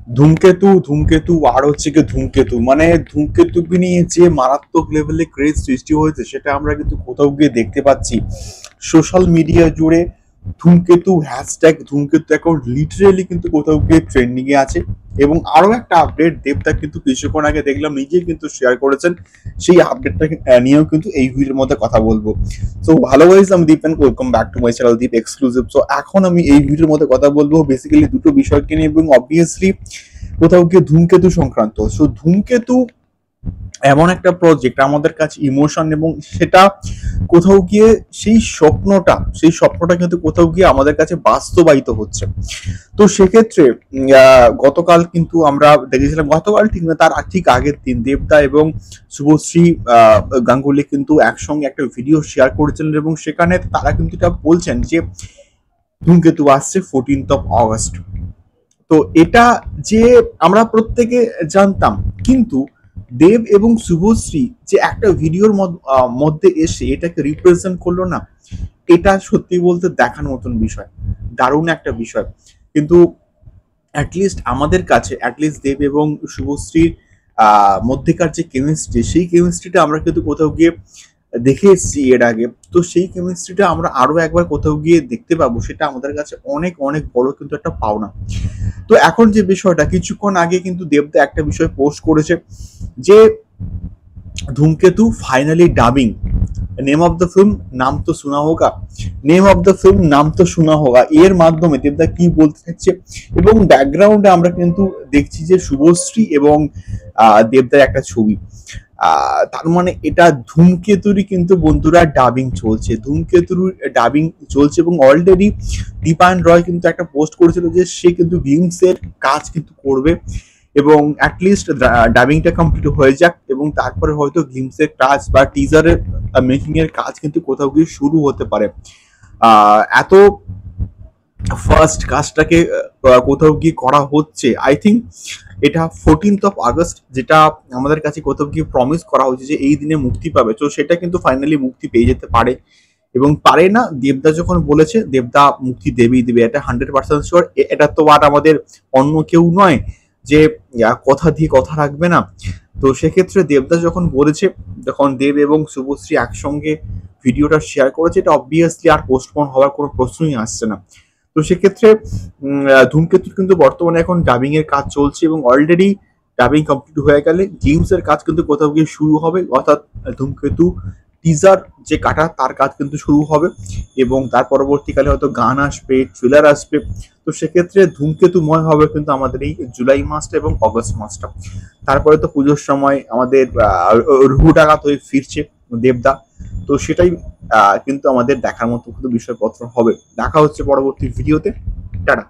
ধূমকেতু ধূমকেতু আর হচ্ছে কি ধূমকেতু, মানে ধূমকেতুকে নিয়ে যে মারাত্মক লেভেলে ক্রেজ সৃষ্টি হয়েছে সেটা আমরা কিন্তু কোথাও গিয়ে দেখতে পাচ্ছি সোশ্যাল মিডিয়া জুড়ে। ধূমকেতু হ্যাশট্যাগ ধূমকেতু অ্যাকাউন্ট লিটারেলি কিন্তু কোথাও গিয়ে ট্রেন্ডিং এ আছে। এবং আরো একটা আপডেট দেবদা কিন্তু কিছুক্ষণ আগে দেখলাম নিজেই কিন্তু শেয়ার করেছেন, সেই আপডেটটা নিয়েও কিন্তু এই ভিডিওর মধ্যে কথা বলবো। সো ভালো গাইস, আমি Deep and welcome back to my channel Deep exclusive. So এখন আমি এই ভিডিওর মধ্যে কথা বলবো বেসিক্যালি দুটো বিষয়কে নিয়ে, এবং অবভিয়াসলি কোথাও গিয়ে ধূমকেতু সংক্রান্ত। সো ধূমকেতু এমন একটা প্রজেক্ট আমাদের কাছে ইমোশন, এবং সেটা কোথাও গিয়ে সেই স্বপ্নটা কিন্তু কোথাও গিয়ে আমাদের কাছে বাস্তবায়িত হচ্ছে। তো সেক্ষেত্রে গতকাল কিন্তু আমরা দেখেছিলাম, গতকাল ঠিক না তার ঠিক আগের দিন দেবদা এবং শুভশ্রী গাঙ্গুলি কিন্তু একসঙ্গে একটা ভিডিও শেয়ার করেছিলেন, এবং সেখানে তারা কিন্তু এটা বলছেন যে ধূমকেতু আসছে 14th of August। তো এটা যে আমরা প্রত্যেকে জানতাম, কিন্তু দেব এবং শুভশ্রী যে একটা ভিডিওর মধ্যে এসে এটাকে রিপ্রেজেন্ট করলো না, এটা সত্যি বলতে দেখার মতন বিষয়, দারুণ একটা বিষয়। কিন্তু অ্যাটলিস্ট আমাদের কাছে অ্যাটলিস্ট দেব এবং শুভশ্রীর মধ্যেকার যে কেমিস্ট্রি, সেই কেমিস্ট্রিটা আমরা কিন্তু কোথাও গিয়ে দেখে এসেছি এর আগে। তো সেই কেমিস্ট্রিটা আমরা আরো একবার কোথাও গিয়ে দেখতে পাবো, সেটা আমাদের কাছে অনেক অনেক বড় কিন্তু একটা পাওনা। তো এখন যে বিষয়টা, কিছুক্ষণ আগে কিন্তু দেবদা একটা বিষয় পোস্ট করেছে যে ধূমকেতু finally dubbing, name of the film নাম তো শোনা হোগা, নেম অফ দ্য ফিল্ম নাম তো শোনা হোগা, এর মাধ্যমে দেবদা কি বলতে চাইছে। এবং ব্যাকগ্রাউন্ডে আমরা কিন্তু দেখছি যে শুভশ্রী এবং দেবদার একটা ছবি। তার মানে এটা ধূমকেতুরই কিন্তু বন্ধুরা ডাবিং চলছে, ধূমকেতুর ডাবিং চলছে। এবং অলরেডি দীপায়ন রয় কিন্তু একটা পোস্ট করেছিল যে সে কিন্তু গ্লিমসের কাজ কিন্তু করবে, এবং অ্যাটলিস্ট ডাবিংটা কমপ্লিট হয়ে যাক, এবং তারপরে হয়তো গ্লিমসের কাজ বা টিজারের মেকিং এর কাজ কিন্তু কোথাও গিয়ে শুরু হতে পারে। এত ফার্স্ট কাজটাকে কোথাও গিয়ে করা হচ্ছে, আই থিঙ্ক এটা 14th of August, যেটা আমাদের কাছে কোথাও গিয়ে প্রমিস করা হয়েছে যে এই দিনে মুক্তি পাবে, তো সেটা কিন্তু ফাইনালি মুক্তি পেয়ে যেতে পারে। এবং পারে না, দেবদা যখন বলেছে দেবদা মুক্তি দেবেই দেবে, এটা 100% শিওর। এটা তো আর আমাদের অন্য কেউ নয় যে কথা দিয়ে কথা রাখবে না। তো সেক্ষেত্রে দেবদা যখন বলেছে, যখন দেব এবং শুভশ্রী একসঙ্গে ভিডিওটা শেয়ার করেছে, এটা অবভিয়াসলি আর পোস্টপোন হওয়ার কোনো প্রশ্নই আসছে না। তো সেক্ষেত্রে ধূমকেতুর কিন্তু বর্তমানে এখন ডাবিং এর কাজ চলছে, এবং অলরেডি ডাবিং কমপ্লিট হয়ে গেলে গেমস এর কাজ কিন্তু কোথাও গিয়ে শুরু হবে, অর্থাৎ ধূমকেতু টিজার যে কাটা তার কাজ কিন্তু শুরু হবে, এবং তার পরবর্তীকালে হয়তো গান আসবে, ট্রেলার আসবে। তো সেক্ষেত্রে ধূমকেতুময় হবে কিন্তু আমাদের এই জুলাই মাসটা এবং অগস্ট মাসটা। তারপরে তো পুজোর সময় আমাদের রুহু ডাকাত হয়ে ফিরছে দেবদা। তো সেটাই কিন্তু আমাদের দেখার মতো কিন্তু বিষয়পত্র হবে। দেখা হচ্ছে পরবর্তী ভিডিওতে। টাটা।